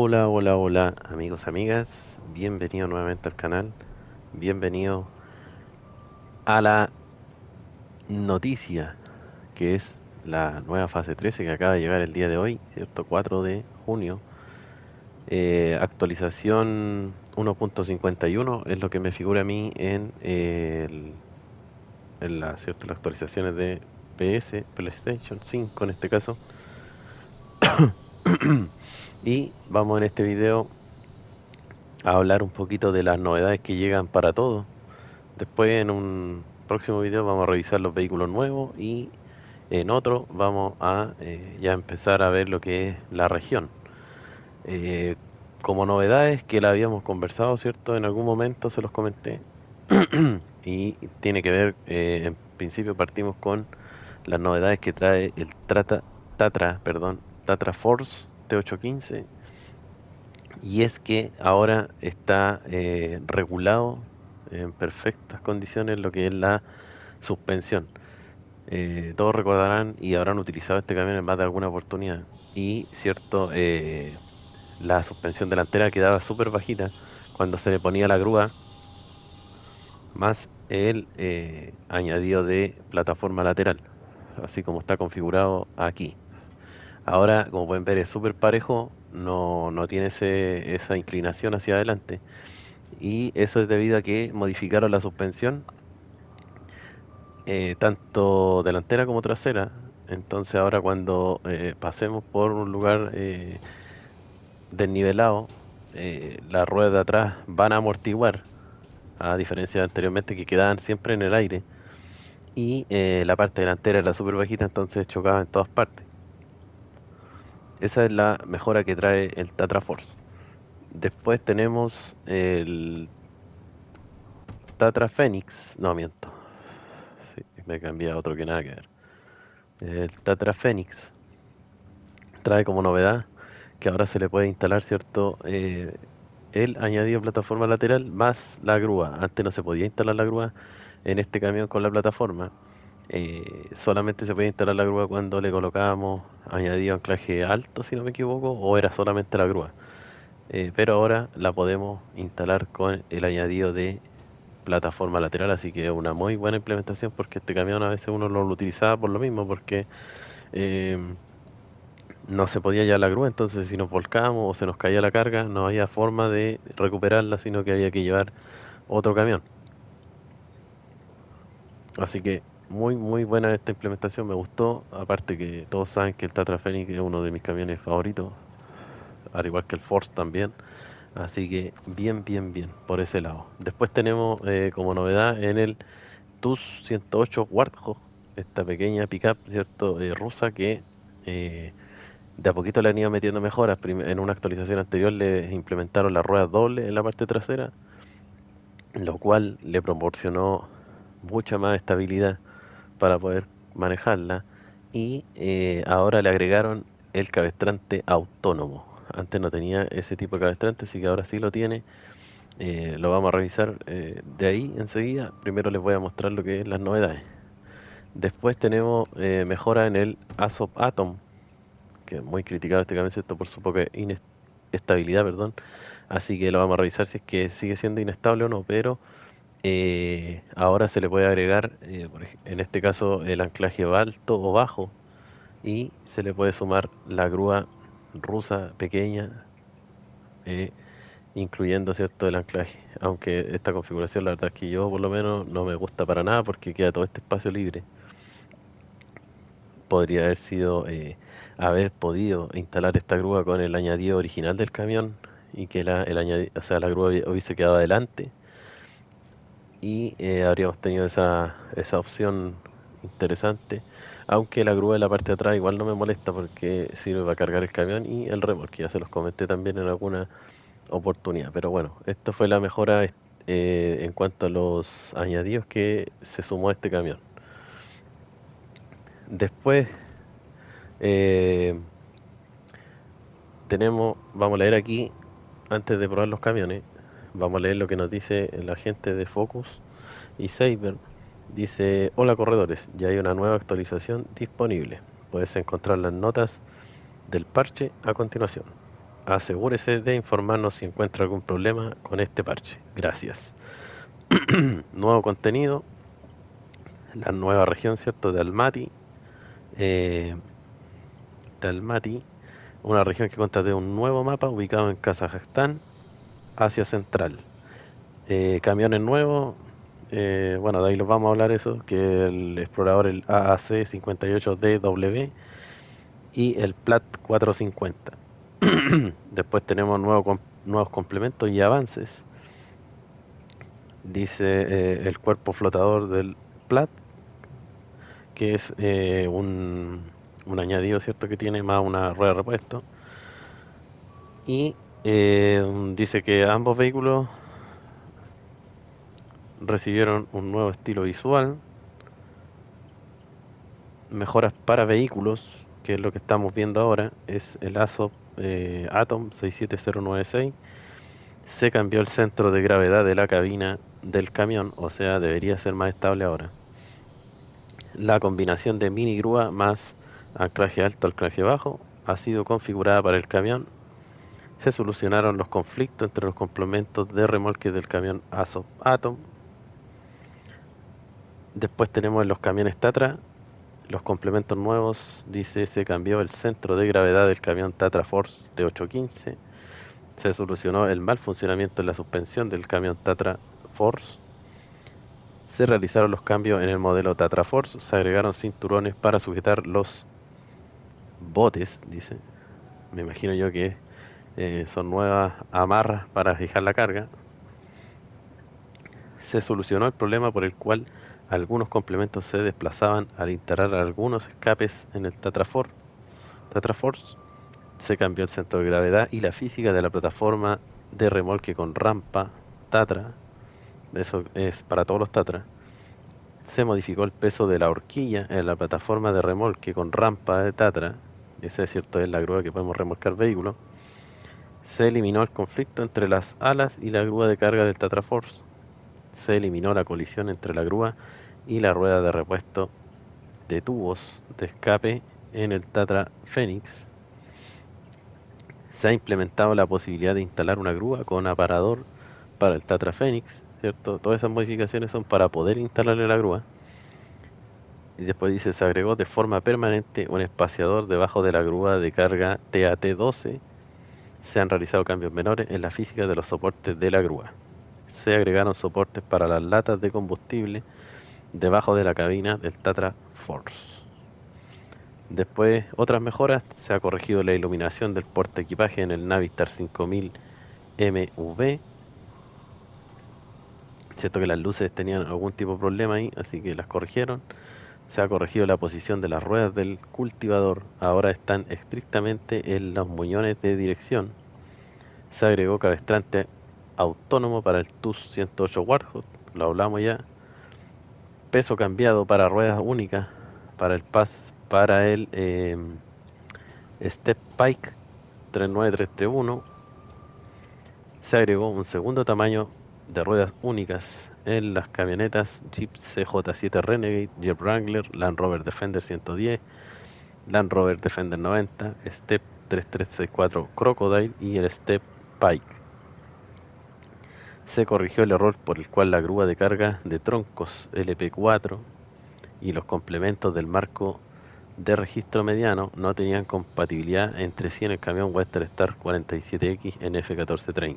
Hola, hola, hola, amigos, amigas. Bienvenido nuevamente al canal. Bienvenido a la noticia, que es la nueva fase 13 que acaba de llegar el día de hoy, ¿cierto? 4 de junio. Actualización 1.51 es lo que me figura a mí ¿cierto? Las actualizaciones de PlayStation 5 en este caso. Y vamos en este video a hablar un poquito de las novedades que llegan para todos. Después en un próximo video vamos a revisar los vehículos nuevos y en otro vamos a ya empezar a ver lo que es la región. Eh, Como novedades que la habíamos conversado, ¿cierto? En algún momento se los comenté. Y tiene que ver, en principio partimos con las novedades que trae el Tatra Force T815. Y es que ahora está regulado en perfectas condiciones lo que es la suspensión. Todos recordarán y habrán utilizado este camión en más de alguna oportunidad. Y cierto, la suspensión delantera quedaba súper bajita cuando se le ponía la grúa, más el añadido de plataforma lateral, así como está configurado aquí. Ahora, como pueden ver, es súper parejo, no tiene esa inclinación hacia adelante. Y eso es debido a que modificaron la suspensión, tanto delantera como trasera. Entonces ahora cuando pasemos por un lugar desnivelado, las ruedas de atrás van a amortiguar, a diferencia de anteriormente que quedaban siempre en el aire. Y la parte delantera era súper bajita, entonces chocaba en todas partes. Esa es la mejora que trae el Tatra Force. Después tenemos el Tatra Phoenix, no miento, sí, me cambié a otro que nada que ver. El Tatra Phoenix trae como novedad que ahora se le puede instalar, ¿cierto? El añadido plataforma lateral más la grúa. Antes no se podía instalar la grúa en este camión con la plataforma. Solamente se podía instalar la grúa cuando le colocábamos añadido anclaje alto, si no me equivoco, o era solamente la grúa. Pero ahora la podemos instalar con el añadido de plataforma lateral, así que es una muy buena implementación porque este camión a veces uno lo utilizaba por lo mismo, porque eh, no se podía llevar la grúa, entonces si nos volcábamos o se nos caía la carga, no había forma de recuperarla, sino que había que llevar otro camión. Así que muy muy buena esta implementación, me gustó, aparte que todos saben que el Tatra Fenix es uno de mis camiones favoritos, al igual que el Force también. Así que bien, bien, bien, por ese lado. Después tenemos como novedad en el TUS 108 Warthog, esta pequeña pickup, ¿cierto? Rusa que eh, de a poquito le han ido metiendo mejoras. En una actualización anterior le implementaron las ruedas dobles en la parte trasera, lo cual le proporcionó mucha más estabilidad para poder manejarla. Y ahora le agregaron el cabestrante autónomo. Antes no tenía ese tipo de cabestrante, así que ahora sí lo tiene. Lo vamos a revisar de ahí enseguida. Primero les voy a mostrar lo que es las novedades. Después tenemos mejora en el ASOP Atom, que es muy criticado este cambio, ¿cierto? Por su poca inestabilidad, perdón. Así que lo vamos a revisar si es que sigue siendo inestable o no, pero ahora se le puede agregar, en este caso, el anclaje alto o bajo y se le puede sumar la grúa rusa pequeña, eh, incluyendo, ¿cierto?, el anclaje. Aunque esta configuración, la verdad es que yo por lo menos no me gusta para nada porque queda todo este espacio libre. Podría haber sido haber podido instalar esta grúa con el añadido original del camión y que o sea, la grúa hubiese quedado adelante y habríamos tenido esa opción interesante. Aunque la grúa de la parte de atrás igual no me molesta porque sirve para cargar el camión y el remolque, ya se los comenté también en alguna oportunidad. Pero bueno, esta fue la mejora en cuanto a los añadidos que se sumó a este camión. Después eh, vamos a leer aquí, antes de probar los camiones, vamos a leer lo que nos dice la gente de Focus y Saber. Dice: hola corredores, ya hay una nueva actualización disponible. Puedes encontrar las notas del parche a continuación. Asegúrese de informarnos si encuentra algún problema con este parche. Gracias. Nuevo contenido, la nueva región, ¿cierto? Eh, de Almaty, una región que cuenta de un nuevo mapa ubicado en Kazajstán, Asia Central. Camiones nuevos, bueno, de ahí los vamos a hablar eso, que el explorador, el AAC 58DW y el PLAT 450. Después tenemos nuevos complementos y avances. Dice el cuerpo flotador del PLAT, que es un añadido, ¿cierto? Que tiene más una rueda de repuesto. Y dice que ambos vehículos recibieron un nuevo estilo visual, mejoras para vehículos, que es lo que estamos viendo ahora, es el Atom 67096. Se cambió el centro de gravedad de la cabina del camión, o sea, debería ser más estable ahora. La combinación de mini grúa más anclaje alto, anclaje bajo, ha sido configurada para el camión. Se solucionaron los conflictos entre los complementos de remolque del camión Atom. Después tenemos en los camiones Tatra los complementos nuevos. Dice: se cambió el centro de gravedad del camión Tatra Force de 815. Se solucionó el mal funcionamiento en la suspensión del camión Tatra Force. Se realizaron los cambios en el modelo Tatra Force. Se agregaron cinturones para sujetar los botes, dice. Me imagino yo que son nuevas amarras para fijar la carga. Se solucionó el problema por el cual algunos complementos se desplazaban al instalar algunos escapes en el Tatra Force. Se cambió el centro de gravedad y la física de la plataforma de remolque con rampa Tatra. Eso es para todos los Tatra. Se modificó el peso de la horquilla en la plataforma de remolque con rampa de Tatra. Ese es cierto, es la grúa que podemos remolcar vehículos. Se eliminó el conflicto entre las alas y la grúa de carga del Tatra Force. Se eliminó la colisión entre la grúa y la rueda de repuesto de tubos de escape en el Tatra Phoenix. Se ha implementado la posibilidad de instalar una grúa con aparador para el Tatra Phoenix, ¿cierto? Todas esas modificaciones son para poder instalarle la grúa. Y después dice: se agregó de forma permanente un espaciador debajo de la grúa de carga TAT-12. Se han realizado cambios menores en la física de los soportes de la grúa. Se agregaron soportes para las latas de combustible debajo de la cabina del Tatra Force. Después, otras mejoras: se ha corregido la iluminación del porta equipaje en el Navistar 5000 MV. Cierto que las luces tenían algún tipo de problema ahí, así que las corrigieron. Se ha corregido la posición de las ruedas del cultivador, ahora están estrictamente en los muñones de dirección. Se agregó cabestrante autónomo para el TUS 108 Warthog, lo hablamos ya. Peso cambiado para ruedas únicas para el Step Pike 39331. Se agregó un segundo tamaño de ruedas únicas en las camionetas Jeep CJ7 Renegade, Jeep Wrangler, Land Rover Defender 110, Land Rover Defender 90, Step 3364 Crocodile y el Step Pike. Se corrigió el error por el cual la grúa de carga de troncos LP4 y los complementos del marco de registro mediano no tenían compatibilidad entre sí en el camión Western Star 47X NF1430.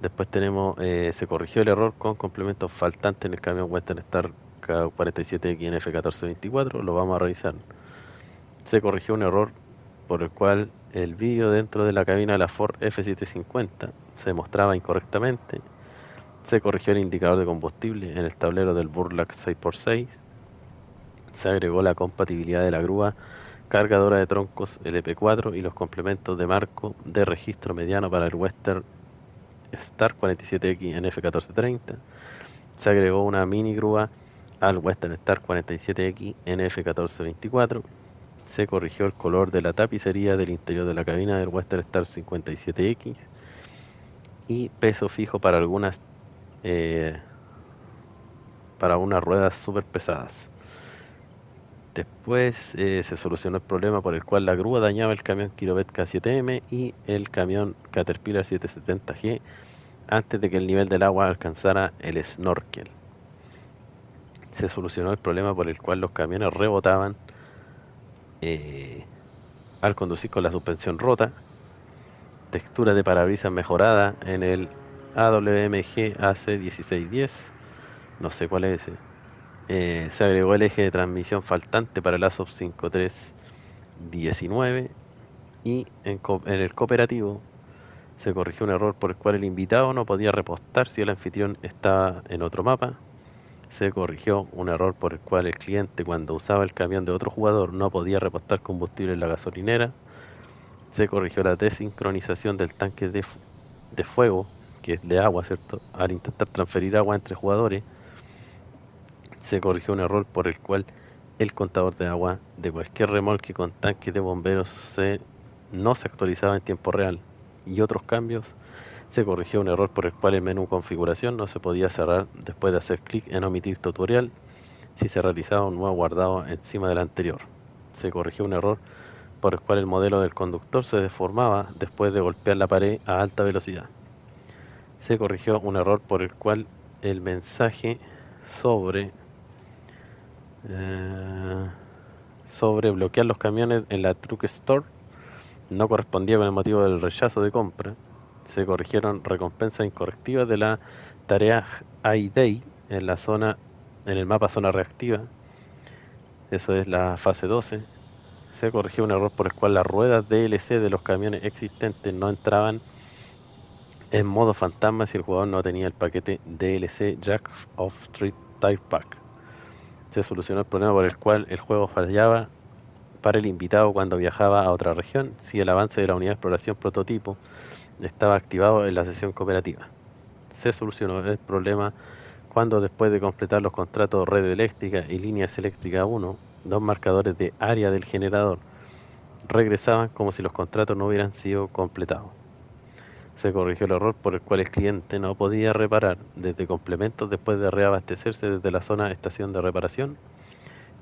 Después tenemos, se corrigió el error con complementos faltantes en el camión Western Star 47X NF1424, lo vamos a revisar. Se corrigió un error por el cual el vídeo dentro de la cabina de la Ford F750 se mostraba incorrectamente. Se corrigió el indicador de combustible en el tablero del Burlac 6x6. Se agregó la compatibilidad de la grúa cargadora de troncos LP4 y los complementos de marco de registro mediano para el Western Star 47X NF1430. Se agregó una mini grúa al Western Star 47X NF1424. Se corrigió el color de la tapicería del interior de la cabina del Western Star 57X y peso fijo para para unas ruedas super pesadas. Después se solucionó el problema por el cual la grúa dañaba el camión Kilovet K7M y el camión Caterpillar 770G antes de que el nivel del agua alcanzara el snorkel. Se solucionó el problema por el cual los camiones rebotaban eh, al conducir con la suspensión rota, textura de parabrisas mejorada en el AWMG AC1610, no sé cuál es ese. Se agregó el eje de transmisión faltante para el ASOP 5319 y en el cooperativo se corrigió un error por el cual el invitado no podía repostar si el anfitrión estaba en otro mapa. Se corrigió un error por el cual el cliente cuando usaba el camión de otro jugador no podía repostar combustible en la gasolinera. Se corrigió la desincronización del tanque de fuego, que es de agua, ¿cierto? Al intentar transferir agua entre jugadores, se corrigió un error por el cual el contador de agua de cualquier remolque con tanque de bomberos no se actualizaba en tiempo real. Y otros cambios, se corrigió un error por el cual el menú configuración no se podía cerrar después de hacer clic en omitir tutorial si se realizaba un nuevo guardado encima del anterior. Se corrigió un error por el cual el modelo del conductor se deformaba después de golpear la pared a alta velocidad. Se corrigió un error por el cual el mensaje sobre eh, sobre bloquear los camiones en la Truck Store no correspondía con el motivo del rechazo de compra. Se corrigieron recompensas incorrectivas de la tarea I-Day en el mapa zona reactiva. Eso es la fase 12. Se corrigió un error por el cual las ruedas DLC de los camiones existentes no entraban en modo fantasma si el jugador no tenía el paquete DLC Jack of Street Type Pack. Se solucionó el problema por el cual el juego fallaba para el invitado cuando viajaba a otra región si el avance de la unidad de exploración prototipo estaba activado en la sesión cooperativa. Se solucionó el problema cuando después de completar los contratos red eléctrica y líneas eléctricas 1, dos marcadores de área del generador regresaban como si los contratos no hubieran sido completados. Se corrigió el error por el cual el cliente no podía reparar desde complementos después de reabastecerse desde la zona estación de reparación,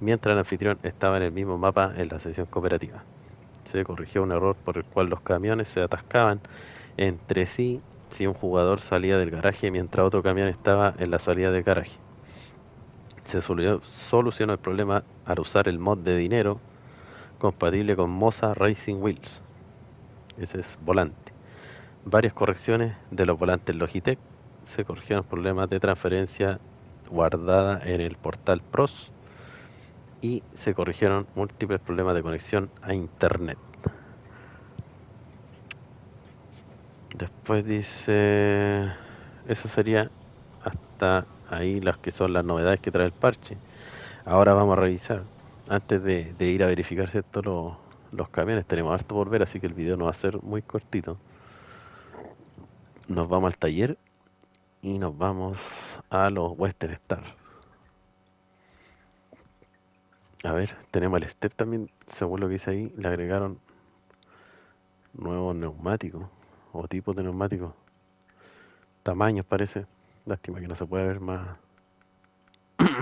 mientras el anfitrión estaba en el mismo mapa en la sesión cooperativa. Se corrigió un error por el cual los camiones se atascaban entre sí si un jugador salía del garaje mientras otro camión estaba en la salida del garaje. Se solucionó el problema al usar el mod de dinero compatible con Moza Racing Wheels. Ese es volante. Varias correcciones de los volantes Logitech. Se corrigieron problemas de transferencia guardada en el portal PROS y se corrigieron múltiples problemas de conexión a internet. Después dice, eso sería hasta ahí las que son las novedades que trae el parche. Ahora vamos a revisar, antes de ir a verificar, ¿cierto? Los camiones, tenemos harto por ver, así que el video no va a ser muy cortito. Nos vamos al taller y nos vamos a los Western Star. A ver, tenemos el Step también, según lo que dice ahí, le agregaron nuevos neumáticos o tipos de neumáticos, tamaños parece. Lástima que no se puede ver más,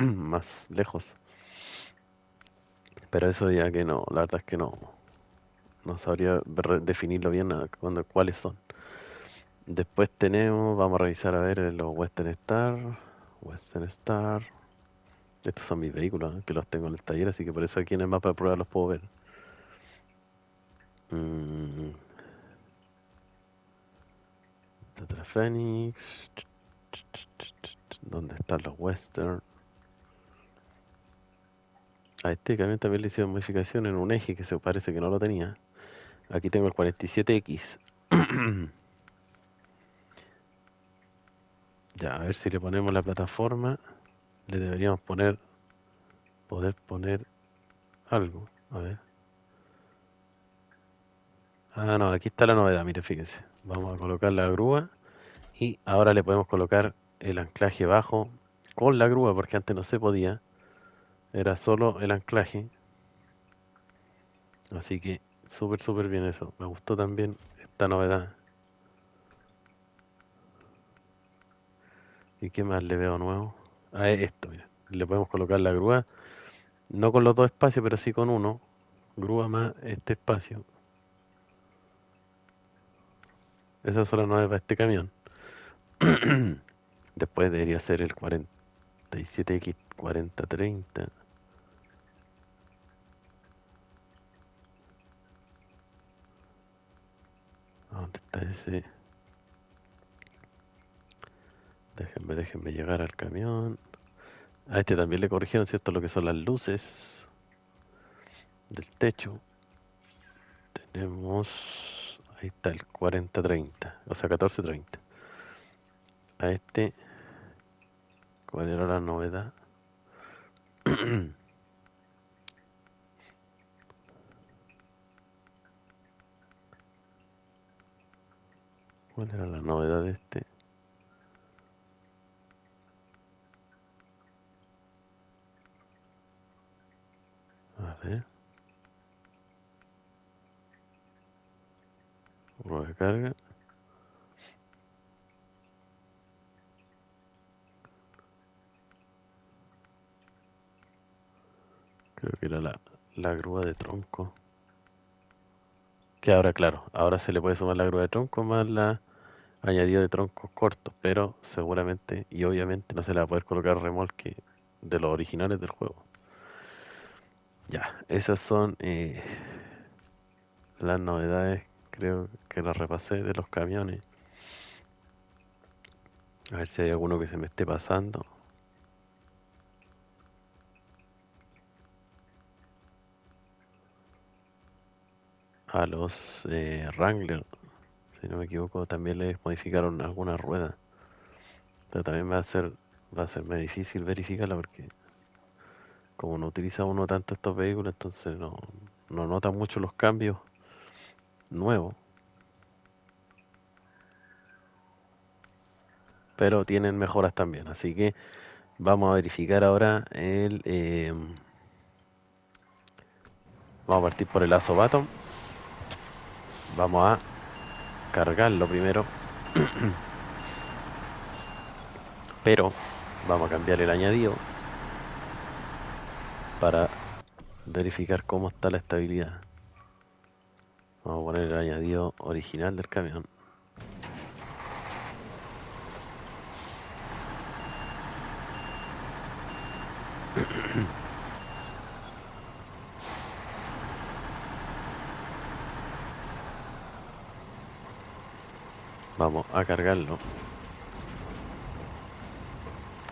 más lejos. Pero eso ya que no, la verdad es que no sabría definirlo bien cuáles son. Después tenemos, vamos a revisar a ver los Western Star. Western Star. Estos son mis vehículos, que los tengo en el taller, así que por eso aquí en el mapa de prueba los puedo ver. Mm, Tatra Phoenix. ¿Dónde están los Western? A este camión también le hicieron modificación en un eje que se parece que no lo tenía. Aquí tengo el 47X. Ya, a ver si le ponemos la plataforma. Le deberíamos poder poner algo. A ver. Ah, no, aquí está la novedad, mire, fíjese. Vamos a colocar la grúa y ahora le podemos colocar el anclaje bajo con la grúa, porque antes no se podía. Era solo el anclaje. Así que súper bien eso. Me gustó también esta novedad. ¿Y qué más le veo nuevo? Ah, esto, mira. Le podemos colocar la grúa No con los dos espacios, pero sí con uno. Grúa más este espacio. Esas son las 9 para este camión. Después debería ser el 47X 4030. ¿Dónde está ese? Déjenme llegar al camión. A este también le corrigieron, ¿cierto? Lo que son las luces del techo. Tenemos... Ahí está el 4030, o sea, 1430. A este... ¿Cuál era la novedad? ¿Cuál era la novedad de este? A ver. Rueda de carga. Creo que era la grúa de tronco. Que ahora, claro, ahora se le puede sumar la grúa de tronco más la añadido de troncos cortos, pero seguramente y obviamente no se le va a poder colocar remolque de los originales del juego. Ya, esas son las novedades, creo que las repasé de los camiones. A ver si hay alguno que se me esté pasando. A los Wrangler, si no me equivoco, también les modificaron algunas ruedas. Pero también va a ser más difícil verificarla porque como no utiliza uno tanto estos vehículos, entonces no nota mucho los cambios nuevos. Pero tienen mejoras también, así que vamos a verificar ahora vamos a partir por el Aso Baton. Vamos a cargarlo primero. Pero vamos a cambiar el añadido para verificar cómo está la estabilidad. Vamos a poner el añadido original del camión. Vamos a cargarlo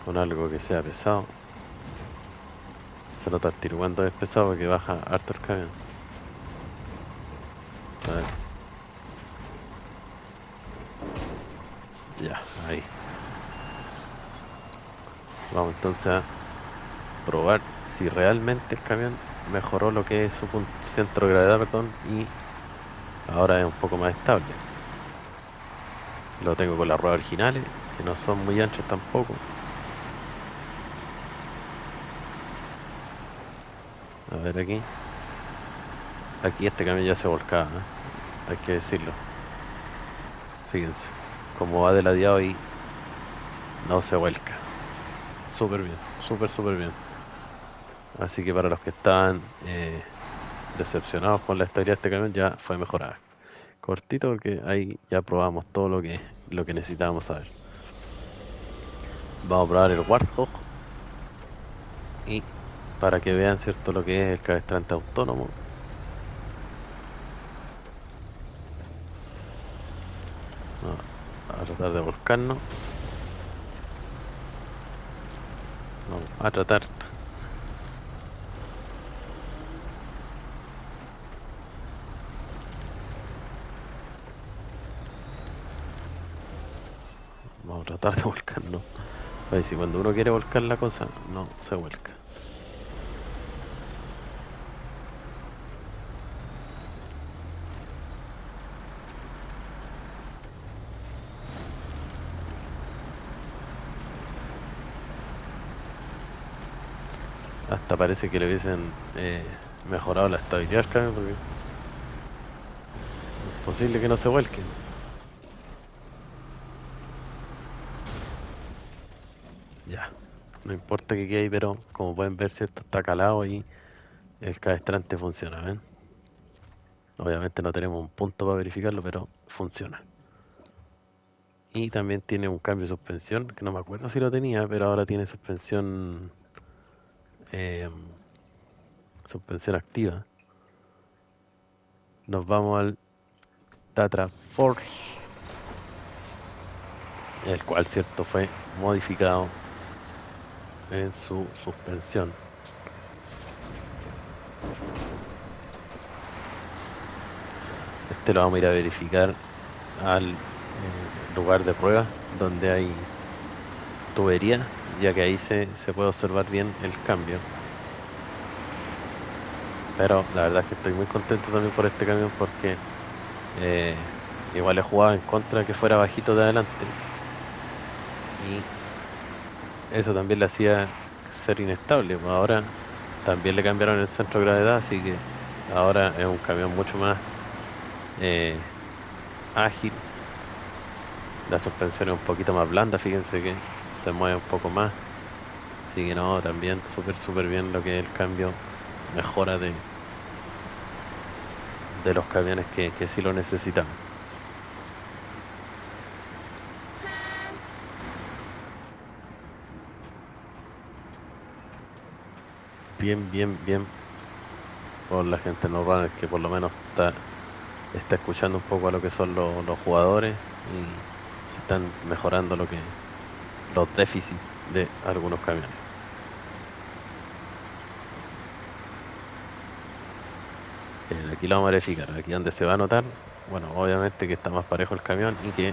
con algo que sea pesado. Se nota el tiro cuando es pesado porque baja harto el camión. A ver. Ya, ahí. Vamos entonces a probar si realmente el camión mejoró lo que es su centro de gravedad, perdón, y ahora es un poco más estable. Lo tengo con las ruedas originales, que no son muy anchos tampoco. A ver aquí. Aquí este camión ya se volcaba, ¿eh? Hay que decirlo. Fíjense, como va de ladeado y no se vuelca. Súper bien, súper bien. Así que para los que estaban decepcionados con la estabilidad de este camión, ya fue mejorada. Cortito porque ahí ya probamos todo lo que necesitábamos saber. Vamos a probar el Warthog y para que vean cierto lo que es el cabestrante autónomo. Vamos a tratar de volcarnos. Vamos a tratar. Vamos a tratar de volcarnos. A ver si cuando uno quiere volcar la cosa, no se vuelca. Hasta parece que le hubiesen mejorado la estabilidad al camión porque es posible que no se vuelque. Ya. No importa que quede ahí, pero como pueden ver, cierto, está calado y el cabestrante funciona, ¿ven? Obviamente no tenemos un punto para verificarlo, pero funciona. Y también tiene un cambio de suspensión, que no me acuerdo si lo tenía, pero ahora tiene eh, suspensión activa. Nos vamos al Tatra Force, el cual, cierto, fue modificado en su suspensión. Este lo vamos a ir a verificar al lugar de prueba, donde hay tubería, ya que ahí se puede observar bien el cambio. Pero la verdad es que estoy muy contento también por este camión porque eh, igual he jugado en contra que fuera bajito de adelante y eso también le hacía ser inestable. Pues ahora también le cambiaron el centro de gravedad, así que ahora es un camión mucho más eh, ágil. La suspensión es un poquito más blanda, fíjense que se mueve un poco más. Así que no, también súper bien lo que es el cambio, mejora de los camiones que sí lo necesitan. Bien por la gente no runner que por lo menos está escuchando un poco a lo que son los jugadores y están mejorando lo que los déficits de algunos camiones. Aquí lo vamos a verificar, aquí donde se va a notar, bueno, obviamente que está más parejo el camión y que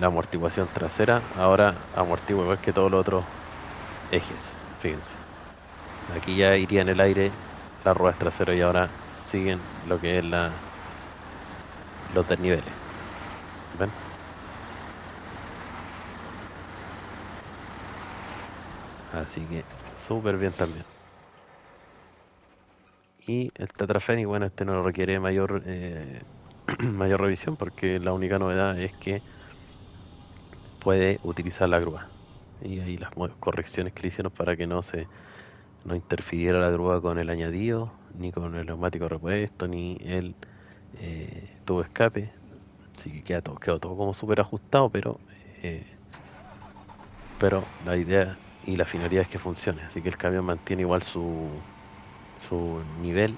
la amortiguación trasera ahora amortigua igual que todos los otros ejes, fíjense. Aquí ya iría en el aire las ruedas traseras y ahora siguen lo que es los desniveles. ¿Ven? Así que súper bien también. Y el Tetrafeni, bueno, este no requiere mayor revisión porque la única novedad es que puede utilizar la grúa. Y ahí las correcciones que le hicieron para que no interfiriera la grúa con el añadido, ni con el neumático repuesto, ni el tubo de escape. Así que quedó todo como súper ajustado, eh, pero la idea y la finalidad es que funcione. Así que el camión mantiene igual su nivel,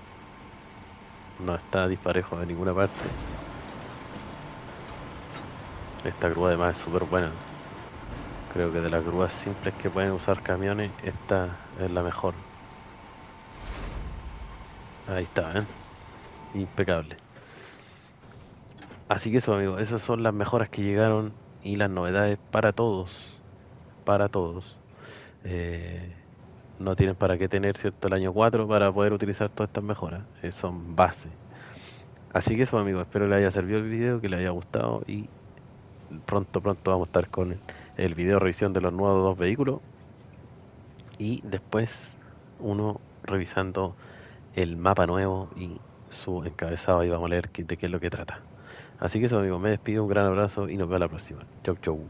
no está disparejo de ninguna parte. Esta grúa además es súper buena. Creo que de las grúas simples que pueden usar camiones, esta es la mejor. Ahí está, ¿ven? Impecable. Así que eso, amigos, esas son las mejoras que llegaron y las novedades para todos. Para todos. Eh, no tienen para qué tener, ¿cierto?, el año 4 para poder utilizar todas estas mejoras. Son base. Así que eso, amigos, espero les haya servido el video, que les haya gustado y pronto vamos a estar con el video revisión de los nuevos dos vehículos y después uno revisando el mapa nuevo y su encabezado y vamos a leer de qué es lo que trata. Así que eso, amigos, me despido, un gran abrazo y nos vemos la próxima. Chau.